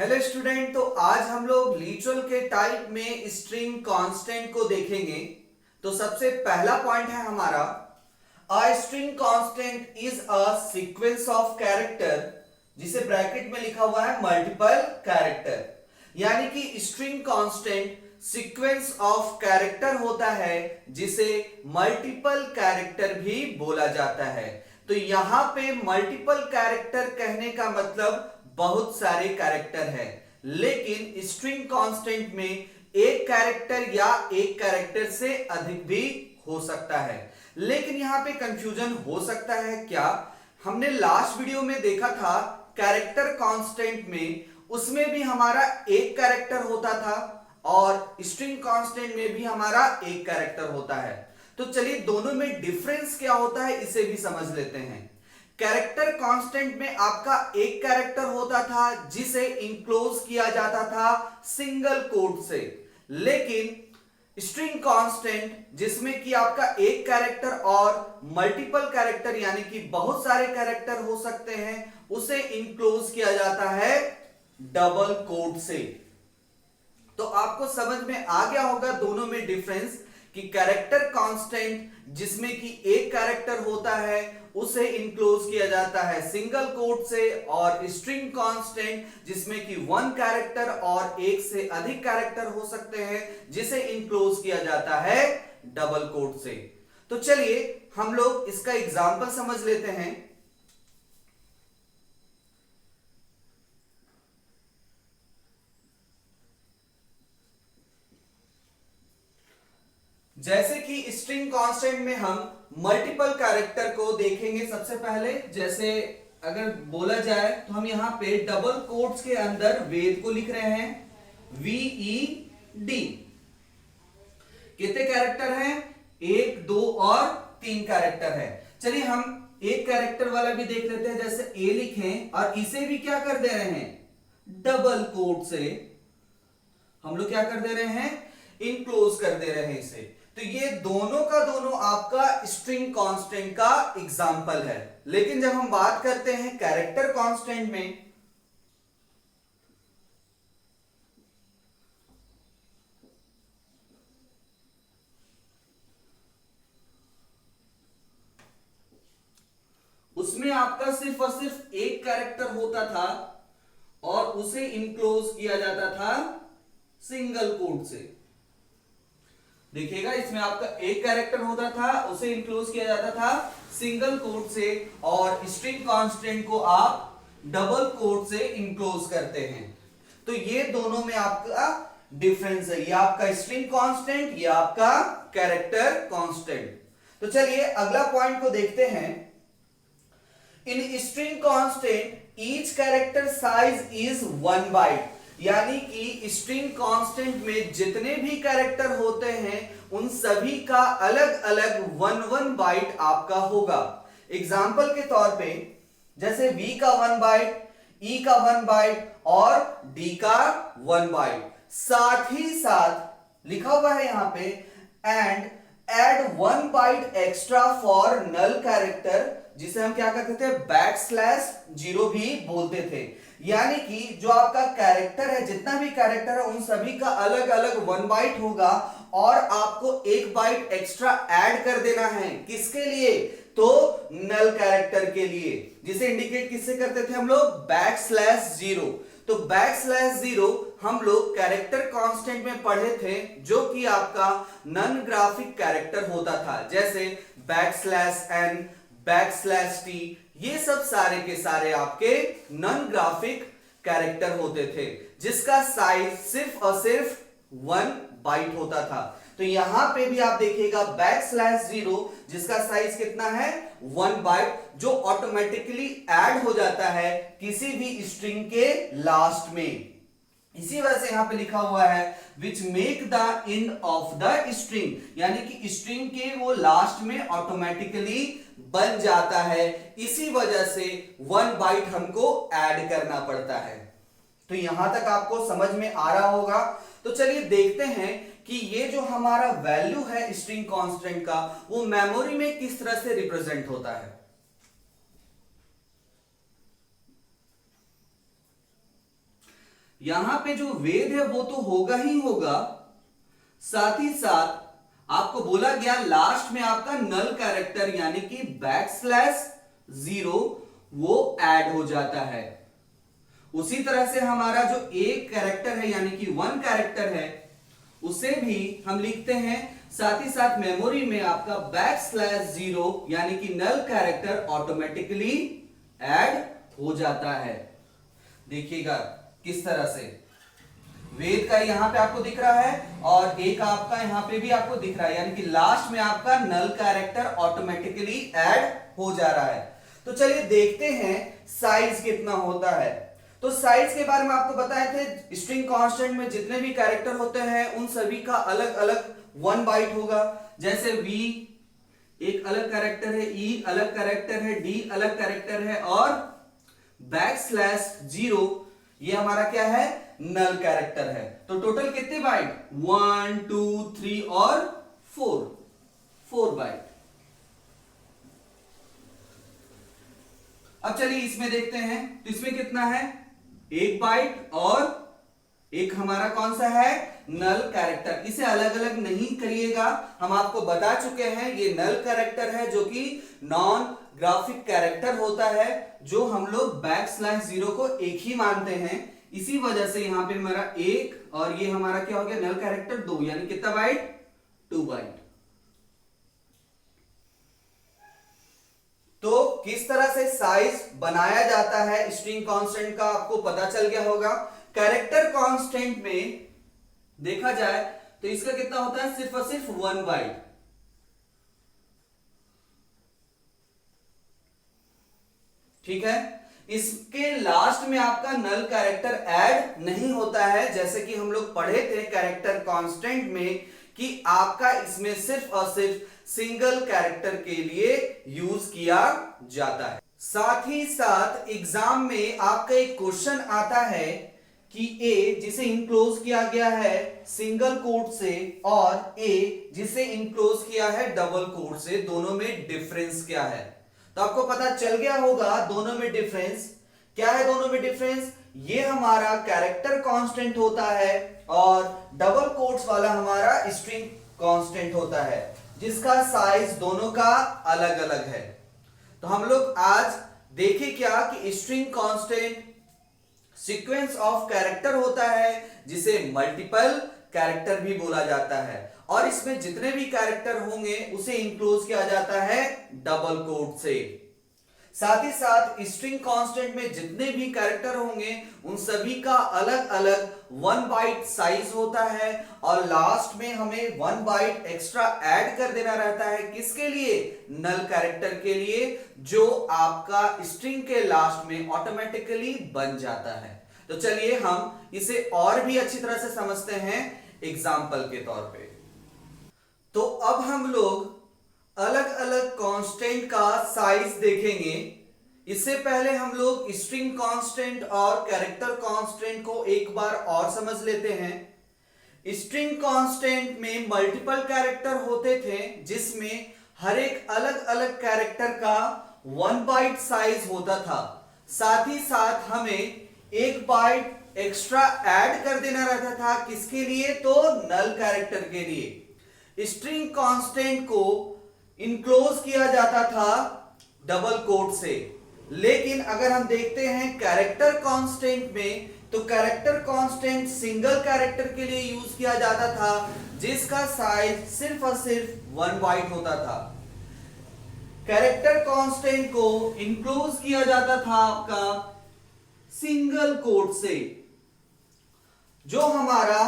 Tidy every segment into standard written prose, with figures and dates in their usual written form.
Hello student. तो आज हम लोग लिटरल के टाइप में स्ट्रिंग कांस्टेंट को देखेंगे। तो सबसे पहला पॉइंट है हमारा, a string constant is a sequence of character, जिसे ब्रैकेट में लिखा हुआ है मल्टीपल कैरेक्टर। यानी कि string constant sequence of character होता है जिसे मल्टीपल कैरेक्टर भी बोला जाता है। तो यहां पे मल्टीपल कैरेक्टर कहने का मतलब बहुत सारे कैरेक्टर है, लेकिन स्ट्रिंग कांस्टेंट में एक कैरेक्टर या एक कैरेक्टर से अधिक भी हो सकता है। लेकिन यहां पे कंफ्यूजन हो सकता है क्या? हमने लास्ट वीडियो में देखा था कैरेक्टर कांस्टेंट में, उसमें भी हमारा एक कैरेक्टर होता था और स्ट्रिंग कांस्टेंट में भी हमारा एक कैरेक्टर होता है। तो चलिए दोनों में डिफरेंस क्या होता है इसे भी समझ लेते हैं। कैरेक्टर कांस्टेंट में आपका एक कैरेक्टर होता था जिसे इंक्लोज किया जाता था सिंगल कोट से, लेकिन स्ट्रिंग कांस्टेंट जिसमें कि आपका एक कैरेक्टर और मल्टीपल कैरेक्टर यानी कि बहुत सारे कैरेक्टर हो सकते हैं, उसे इंक्लोज किया जाता है डबल कोट से। तो आपको समझ में आ गया होगा दोनों में डिफरेंस कि कैरेक्टर कांस्टेंट जिसमें कि एक कैरेक्टर होता है उसे इंक्लोज किया जाता है सिंगल कोट से, और स्ट्रिंग कांस्टेंट जिसमें कि वन कैरेक्टर और एक से अधिक कैरेक्टर हो सकते हैं जिसे इंक्लोज किया जाता है डबल कोट से। तो चलिए हम लोग इसका एग्जांपल समझ लेते हैं। जैसे कि स्ट्रिंग कांस्टेंट में हम मल्टीपल कैरेक्टर को देखेंगे। सबसे पहले जैसे अगर बोला जाए तो हम यहां पे डबल कोट्स के अंदर वेद को लिख रहे हैं, VED। कितने कैरेक्टर हैं? एक, दो और तीन कैरेक्टर है। चलिए हम एक कैरेक्टर वाला भी देख लेते हैं। जैसे ए लिखें और इसे भी क्या कर दे रहे हैं, डबल कोट से हम लोग क्या कर दे रहे हैं, इनक्लोज कर दे रहे हैं इसे। तो ये दोनों का दोनों आपका स्ट्रिंग कांस्टेंट का एग्जांपल है। लेकिन जब हम बात करते हैं कैरेक्टर कांस्टेंट में, उसमें आपका सिर्फ और सिर्फ एक कैरेक्टर होता था और उसे इनक्लोज किया जाता था सिंगल कोट से। देखिएगा इसमें आपका एक कैरेक्टर होता था, उसे इंक्लोज किया जाता था सिंगल कोट से, और स्ट्रिंग कांस्टेंट को आप डबल कोट से इंक्लोज करते हैं। तो ये दोनों में आपका डिफरेंस है, ये आपका स्ट्रिंग कांस्टेंट, ये आपका कैरेक्टर कांस्टेंट। तो चलिए अगला पॉइंट को देखते हैं। In string constant each character size is 1 byte. यानी कि स्ट्रिंग कांस्टेंट में जितने भी कैरेक्टर होते हैं उन सभी का अलग अलग 1 बाइट आपका होगा। एग्जाम्पल के तौर पे जैसे V का 1 बाइट, E का 1 बाइट और D का 1 बाइट। साथ ही साथ लिखा हुआ है यहां पे and add 1 byte extra for null character, जिसे हम क्या करते थे, \0 भी बोलते थे। यानी कि जो आपका कैरेक्टर है, जितना भी कैरेक्टर है उन सभी का अलग अलग 1 बाइट होगा और आपको 1 बाइट एक्स्ट्रा ऐड कर देना है। किसके लिए? तो नल कैरेक्टर के लिए, जिसे इंडिकेट किससे करते थे हम लोग, \0। तो \0 हम लोग कैरेक्टर कांस्टेंट में पढ़े थे, जो कि आपका नॉन ग्राफिक कैरेक्टर होता था। जैसे \n, \t, ये सब सारे के सारे आपके नॉन ग्राफिक कैरेक्टर होते थे, जिसका साइज सिर्फ और सिर्फ 1 बाइट होता था। तो यहां पे भी आप देखिएगा \0 जिसका साइज कितना है, 1 बाइट, जो ऑटोमेटिकली ऐड हो जाता है किसी भी स्ट्रिंग के लास्ट में। इसी वजह से यहां पे लिखा हुआ है which make the end of the string, यानी कि स्ट्रिंग के वो लास्ट में ऑटोमेटिकली बन जाता है। इसी वजह से 1 बाइट हमको ऐड करना पड़ता है। तो यहां तक आपको समझ में आ रहा होगा। तो चलिए देखते हैं कि ये जो हमारा वैल्यू है स्ट्रिंग कांस्टेंट का, वो मेमोरी में किस तरह से रिप्रेजेंट होता है। यहां पे जो वेद है वो तो होगा ही होगा, साथ ही साथ आपको बोला गया लास्ट में आपका नल कैरेक्टर यानी कि \0 वो ऐड हो जाता है। उसी तरह से हमारा जो एक कैरेक्टर है यानी कि 1 कैरेक्टर है उसे भी हम लिखते हैं, साथ ही साथ मेमोरी में आपका \0 यानी कि नल कैरेक्टर ऑटोमेटिकली ऐड हो जाता है। देखिएगा किस तरह से वेद का यहां पे आपको दिख रहा है और एक आपका यहां पे भी आपको दिख रहा है, यानी कि लास्ट में आपका नल कैरेक्टर ऑटोमेटिकली ऐड हो जा रहा है। तो चलिए देखते हैं साइज कितना होता है। तो साइज के बारे में आपको बताए थे, स्ट्रिंग कांस्टेंट में जितने भी कैरेक्टर होते हैं उन सभी का अलग अलग 1 बाइट होगा। जैसे V एक अलग कैरेक्टर है, E अलग कैरेक्टर है, D अलग कैरेक्टर है और \0 ये हमारा क्या है, नल कैरेक्टर है। तो टोटल कितने बाइट, 1 2 3 और 4 बाइट। अब चलिए इसमें देखते हैं, तो इसमें कितना है, 1 बाइट और एक हमारा कौन सा है, नल कैरेक्टर। इसे अलग अलग नहीं करिएगा, हम आपको बता चुके हैं ये नल कैरेक्टर है जो कि नॉन ग्राफिक कैरेक्टर होता है, जो हम लोग \0 को एक ही मानते हैं। इसी वजह से यहां पे हमारा 1 और ये हमारा क्या हो गया, नल कैरेक्टर 2, यानी कितना बाइट, 2 बाइट। तो किस तरह से साइज बनाया जाता है स्ट्रिंग कांस्टेंट का आपको पता चल गया होगा। कैरेक्टर कांस्टेंट में देखा जाए तो इसका कितना होता है, सिर्फ और सिर्फ 1 बाइट। ठीक है, इसके लास्ट में आपका नल कैरेक्टर ऐड नहीं होता है, जैसे कि हम लोग पढ़े थे कैरेक्टर कांस्टेंट में कि आपका इसमें सिर्फ और सिर्फ सिंगल कैरेक्टर के लिए यूज किया जाता है। साथ ही साथ एग्जाम में आपका एक क्वेश्चन आता है कि A जिसे इनक्लोज किया गया है सिंगल कोट से और A जिसे इनक्लोज किया है डबल कोट से, दोनों में डिफरेंस क्या है। तो आपको पता चल गया होगा दोनों में डिफरेंस क्या है। दोनों में डिफरेंस, ये हमारा कैरेक्टर कांस्टेंट होता है और डबल कोट्स वाला हमारा स्ट्रिंग कांस्टेंट होता है, जिसका साइज दोनों का अलग अलग है। तो हम लोग आज देखें क्या कि string constant sequence of character होता है जिसे मल्टीपल कैरेक्टर भी बोला जाता है, और इसमें जितने भी कैरेक्टर होंगे उसे इंक्लोज किया जाता है डबल कोट से। साथ ही साथ स्ट्रिंग कांस्टेंट में जितने भी कैरेक्टर होंगे उन सभी का अलग अलग 1 बाइट साइज होता है, और लास्ट में हमें 1 बाइट एक्स्ट्रा ऐड कर देना रहता है, किसके लिए, नल कैरेक्टर के लिए, जो आपका स्ट्रिंग के लास्ट में ऑटोमेटिकली बन जाता है। तो चलिए हम इसे और भी अच्छी तरह से समझते हैं एग्जाम्पल के तौर पे। तो अब हम लोग अलग अलग कांस्टेंट का साइज देखेंगे। इससे पहले हम लोग स्ट्रिंग कांस्टेंट और कैरेक्टर कांस्टेंट को एक बार और समझ लेते हैं। स्ट्रिंग कांस्टेंट में मल्टीपल कैरेक्टर होते थे जिसमें हर एक अलग अलग कैरेक्टर का 1 बाइट साइज होता था, साथ ही साथ हमें 1 बाइट एक्स्ट्रा ऐड कर देना रहता था, किसके लिए, तो नल कैरेक्टर के लिए। स्ट्रिंग कांस्टेंट को इनक्लोज किया जाता था डबल कोट से, लेकिन अगर हम देखते हैं कैरेक्टर कांस्टेंट में, तो कैरेक्टर कांस्टेंट सिंगल कैरेक्टर के लिए यूज किया जाता था, जिसका साइज सिर्फ और सिर्फ 1 बाइट होता था। कैरेक्टर कांस्टेंट को इनक्लोज किया जाता था आपका सिंगल कोट से। जो हमारा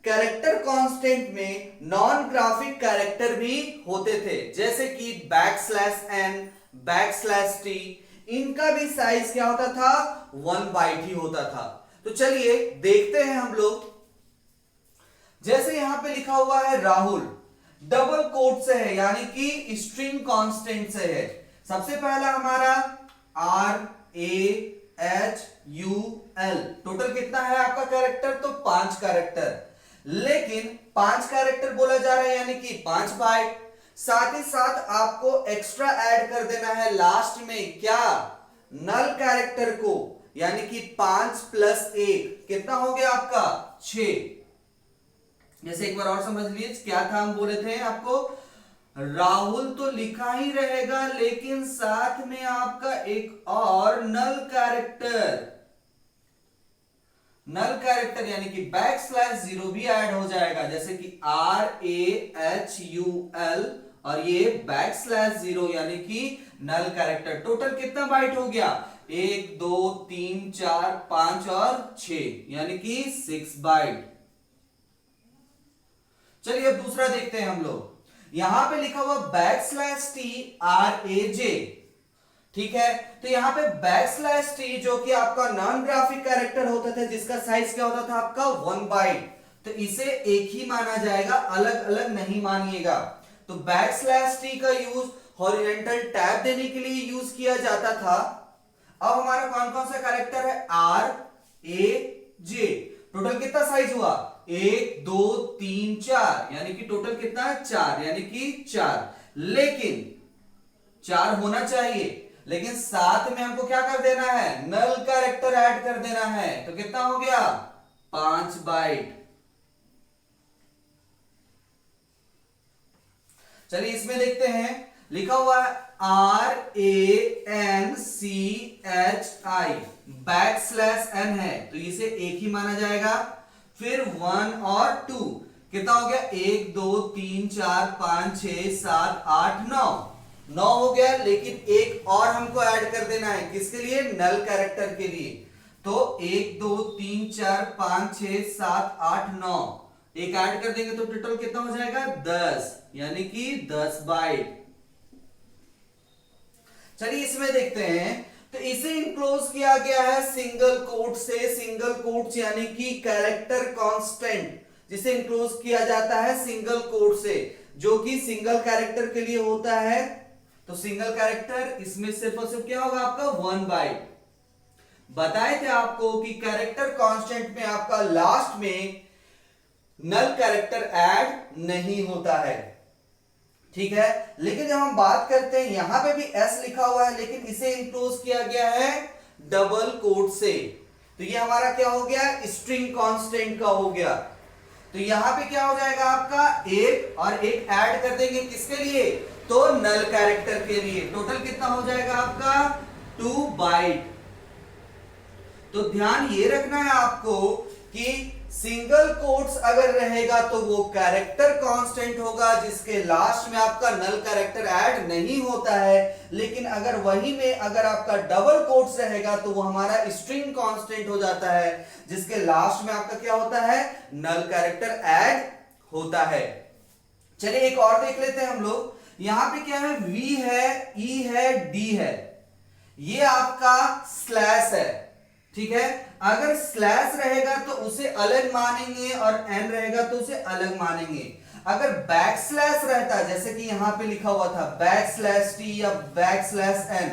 कैरेक्टर कांस्टेंट में नॉन ग्राफिक कैरेक्टर भी होते थे, जैसे कि \n, \t, इनका भी साइज क्या होता था, 1 बाइट ही होता था। तो चलिए देखते हैं हम लोग। जैसे यहां पे लिखा हुआ है राहुल, डबल कोट से है यानी कि स्ट्रिंग कांस्टेंट से है। सबसे पहला हमारा RAHUL, टोटल कितना है आपका कैरेक्टर, तो 5 कैरेक्टर, लेकिन 5 कैरेक्टर बोला जा रहा है यानी कि 5 बाइट। साथ ही साथ आपको एक्स्ट्रा ऐड कर देना है लास्ट में क्या, नल कैरेक्टर को, यानी कि 5 + 1 कितना हो गया आपका 6। जैसे एक बार और समझ लीजिए क्या था, हम बोले थे आपको राहुल तो लिखा ही रहेगा लेकिन साथ में आपका एक और नल कैरेक्टर यानी कि \0 भी ऐड हो जाएगा, जैसे कि RAHUL और ये \0 यानी कि नल कैरेक्टर। टोटल कितना बाइट हो गया 1 2 3 4 5 और 6 यानी कि 6 बाइट। चलिए अब दूसरा देखते हैं हम लोग। यहां पे लिखा हुआ \TRAJ, ठीक है। तो यहां पे \T जो कि आपका नॉन ग्राफिक कैरेक्टर होता था जिसका साइज क्या होता था आपका 1 बाइट, तो इसे एक ही माना जाएगा, अलग अलग नहीं मानिएगा। तो \T का यूज हॉरिजॉन्टल टैब देने के लिए यूज किया जाता था। अब हमारा कौन कौन सा कैरेक्टर है RAJ। टोटल कितना साइज हुआ 1 2 3 4 यानी कि टोटल कितना है 4 यानी कि 4, लेकिन 4 होना चाहिए लेकिन साथ में हमको क्या कर देना है नल कैरेक्टर ऐड कर देना है, तो कितना हो गया 5 बाइट। चलिए इसमें देखते हैं, लिखा हुआ है RANCHI \n है तो इसे एक ही माना जाएगा। फिर 1 और 2 कितना हो गया 1 2 3 4 5 6 7 8 9 हो गया, लेकिन एक और हमको ऐड कर देना है किसके लिए नल कैरेक्टर के लिए। तो 1 2 3 4 5 6 7 8 9 एक ऐड कर देंगे तो टोटल कितना हो जाएगा 10 यानी कि 10 बाइट। चलिए इसमें देखते हैं, तो इसे इनक्लोज किया गया है सिंगल कोट से। सिंगल कोट्स यानी कि कैरेक्टर कांस्टेंट जिसे इनक्लोज किया जाता है सिंगल कोट से, जो कि सिंगल कैरेक्टर के लिए होता है। तो सिंगल कैरेक्टर इसमें सिर्फ और सिर्फ क्या होगा आपका 1 बाइट। बताए थे आपको कि कैरेक्टर कांस्टेंट में आपका लास्ट में नल कैरेक्टर ऐड नहीं होता है, ठीक है। लेकिन जब हम बात करते हैं यहां पे भी S लिखा हुआ है लेकिन इसे इंक्लोज किया गया है डबल कोट से, तो ये हमारा क्या हो गया स्ट्रिंग कांस्टेंट का हो गया। तो यहां पे क्या हो जाएगा आपका एक और एक ऐड कर देंगे किसके लिए तो नल कैरेक्टर के लिए। टोटल कितना हो जाएगा आपका 2 बाइट। तो ध्यान ये रखना है आपको कि सिंगल कोट्स अगर रहेगा तो वो कैरेक्टर कांस्टेंट होगा जिसके लास्ट में आपका नल कैरेक्टर ऐड नहीं होता है, लेकिन अगर वही में अगर आपका डबल कोट्स रहेगा तो वो हमारा स्ट्रिंग कांस्टेंट हो जाता है जिसके लास्ट में आपका क्या होता है नल कैरेक्टर ऐड होता है। चलिए एक और देख लेते हैं हम लोग। यहां पे क्या है V है E है D है, ये आपका स्लैश है, ठीक है। अगर स्लैश रहेगा तो उसे अलग मानेंगे और n रहेगा तो उसे अलग मानेंगे। अगर बैकस्लैश रहता जैसे कि यहां पे लिखा हुआ था \T या \n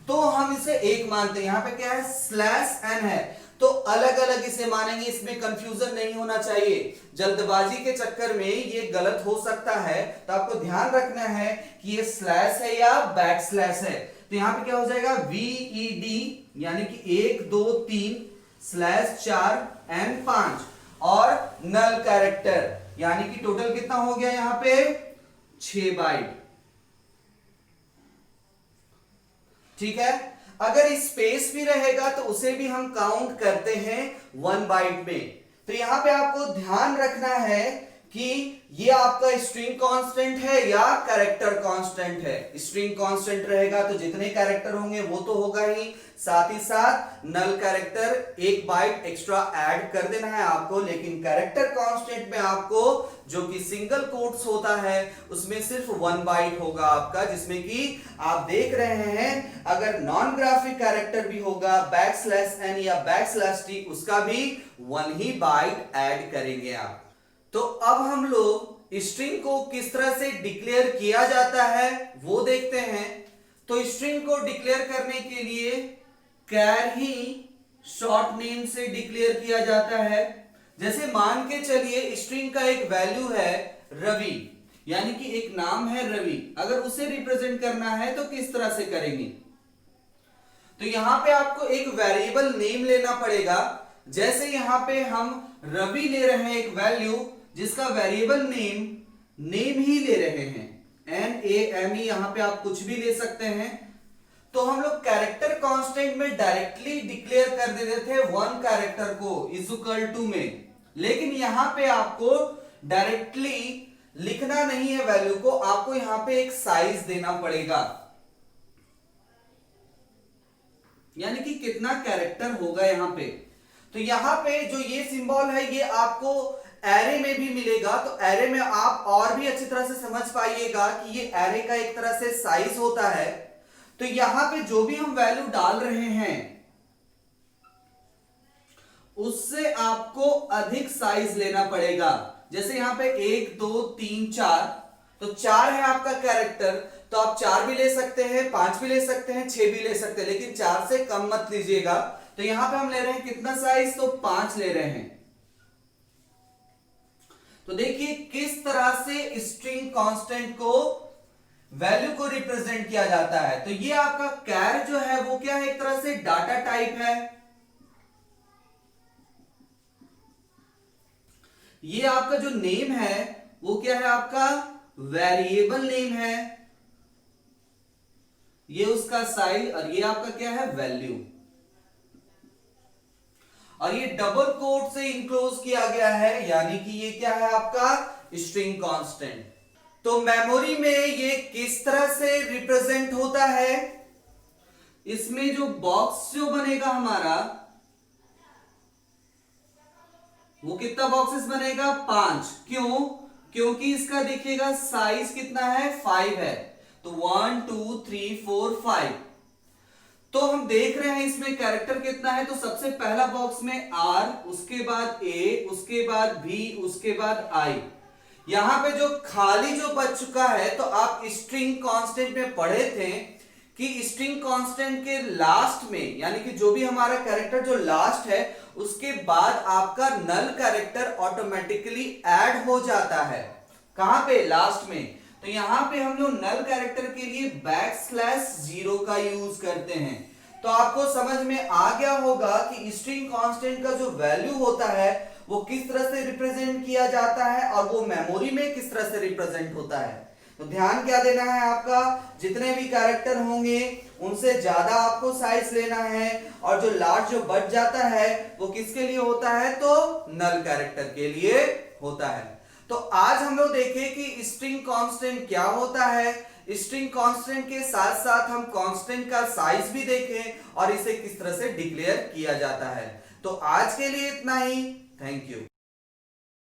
तो हम इसे एक मानते हैं। यहां पे क्या है /n है तो अलग अलग इसे मानेंगे, इसमें कंफ्यूजन नहीं होना चाहिए। जल्दबाजी के चक्कर में ये गलत हो सकता है, तो आपको ध्यान रखना है कि ये स्लैश है या बैकस्लैश है। तो यहां पे क्या हो जाएगा VED यानी कि 1 2 3 /4 n 5 और नल कैरेक्टर यानी कि टोटल कितना हो गया यहां पे 6 बाइट, ठीक है। अगर स्पेस भी रहेगा तो उसे भी हम काउंट करते हैं 1 बाइट में। तो यहां पे आपको ध्यान रखना है कि ये आपका स्ट्रिंग कांस्टेंट है या कैरेक्टर कांस्टेंट है। स्ट्रिंग कांस्टेंट रहेगा तो जितने कैरेक्टर होंगे वो तो होगा ही, साथ ही साथ null character 1 byte extra add कर देना है आपको। लेकिन कैरेक्टर कांस्टेंट में आपको जो कि सिंगल कोट्स होता है उसमें सिर्फ 1 बाइट होगा आपका, जिसमें कि आप देख रहे हैं अगर नॉन ग्राफिक कैरेक्टर भी होगा \n या \t उसका भी 1 ही बाइट ऐड करेंगे आप। तो अब हम लोग स्ट्रिंग को किस तरह से डिक्लेयर किया जाता है वो देखते हैं। तो स्ट्रिंग को डिक्लेयर करने के लिए कैर ही शॉर्ट नेम से डिक्लेयर किया जाता है। जैसे मान के चलिए स्ट्रिंग का एक वैल्यू है रवि, यानी कि एक नाम है रवि, अगर उसे रिप्रेजेंट करना है तो किस तरह से करेंगे। तो यहां पे आपको एक वेरिएबल नेम लेना पड़ेगा। जैसे यहां पे हम रवि ले रहे हैं एक वैल्यू जिसका वेरिएबल नेम ही ले रहे हैं, NAME, यहां पे आप कुछ भी ले सकते हैं। तो हम लोग कैरेक्टर कांस्टेंट में डायरेक्टली डिक्लेयर कर देते थे वन कैरेक्टर को इज इक्वल टू में, लेकिन यहां पे आपको डायरेक्टली लिखना नहीं है वैल्यू को, आपको यहां पे एक साइज देना पड़ेगा, यानी कि कितना कैरेक्टर होगा यहां पे। तो यहां पे जो ये सिंबल है ये आपको एरे में भी मिलेगा, तो एरे में आप और भी अच्छी तरह से समझ पाइएगा कि ये एरे का एक तरह से साइज होता है। तो यहां पे जो भी हम वैल्यू डाल रहे हैं उससे आपको अधिक साइज लेना पड़ेगा। जैसे यहां पे 1 2 3 4, तो 4 है आपका कैरेक्टर, तो आप 4 भी ले सकते हैं, 5 भी ले सकते हैं, 6 भी ले सकते हैं, लेकिन 4 से कम मत लीजिएगा। तो यहां पे हम ले रहे हैं कितना साइज, तो 5 ले रहे हैं। तो देखिए किस तरह से स्ट्रिंग कांस्टेंट को वैल्यू को रिप्रेजेंट किया जाता है। तो ये आपका कैर जो है वो क्या है, एक तरह से डाटा टाइप है। ये आपका जो नेम है वो क्या है, आपका वेरिएबल नेम है, ये उसका साइज, और ये आपका क्या है, वैल्यू। और ये डबल कोट से इंक्लोज किया गया है, यानी कि ये क्या है, आपका स्ट्रिंग कांस्टेंट। तो मेमोरी में ये किस तरह से रिप्रेजेंट होता है, इसमें जो बॉक्स जो बनेगा हमारा वो कितना बॉक्सेस बनेगा, 5। क्यों, क्योंकि इसका देखिएगा साइज कितना है, 5 है। तो 1 2 3 4 5। तो हम देख रहे हैं इसमें कैरेक्टर कितना है, तो सबसे पहला बॉक्स में R, उसके बाद A, उसके बाद B, उसके बाद I। यहां पे जो खाली जो बच चुका है, तो आप स्ट्रिंग कांस्टेंट में पढ़े थे कि स्ट्रिंग कांस्टेंट के लास्ट में, यानी कि जो भी हमारा कैरेक्टर जो लास्ट है उसके बाद आपका नल कैरेक्टर ऑटोमेटिकली ऐड हो जाता है। कहां पे, लास्ट में। तो यहां पे हम लोग नल कैरेक्टर के लिए \0 का यूज करते हैं। तो आपको समझ में आ गया होगा कि स्ट्रिंग कांस्टेंट का जो वैल्यू होता है वो किस तरह से रिप्रेजेंट किया जाता है और वो मेमोरी में किस तरह से रिप्रेजेंट होता है। तो ध्यान क्या देना है आपका, जितने भी कैरेक्टर होंगे उनसे ज्यादा आपको साइज लेना है, और जो लास्ट जो बच जाता है वो किसके लिए होता है, तो नल कैरेक्टर के लिए होता है। तो आज हम लोग देखें कि स्ट्रिंग कांस्टेंट क्या होता है, स्ट्रिंग कांस्टेंट के साथ साथ हम कांस्टेंट का साइज भी देखें और इसे किस तरह से डिक्लेयर किया जाता है। तो आज के लिए इतना ही, थैंक यू।